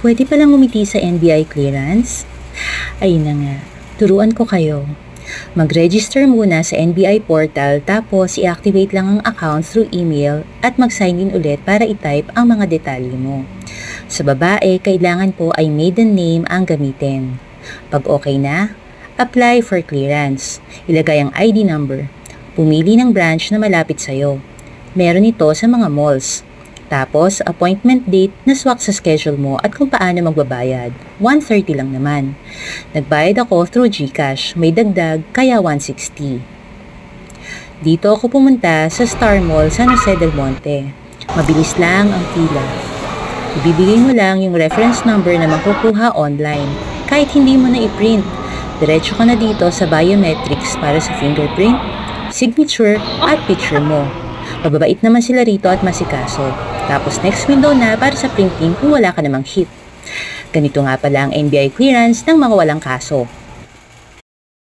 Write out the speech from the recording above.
Pwede palang ngumiti sa NBI clearance? Ayun na nga, turuan ko kayo. Mag-register muna sa NBI portal tapos i-activate lang ang account through email at mag-sign in ulit para i-type ang mga detalye mo. Sa babae, kailangan po ay maiden name ang gamitin. Pag okay na, apply for clearance. Ilagay ang ID number. Pumili ng branch na malapit sa'yo. Meron ito sa mga malls. Tapos, appointment date na swak sa schedule mo at kung paano magbabayad. 130 lang naman. Nagbayad ako through GCash. May dagdag, kaya 160. Dito ako pumunta sa Star Mall San Jose del Monte. Mabilis lang ang pila. Ibibigay mo lang yung reference number na makukuha online. Kahit hindi mo na i-print. Diretso ka na dito sa biometrics para sa fingerprint, signature at picture mo. Mababait naman sila rito at masikaso. Tapos next window na para sa printing kung wala ka namang hit. Ganito nga pala ang NBI clearance ng mga walang kaso.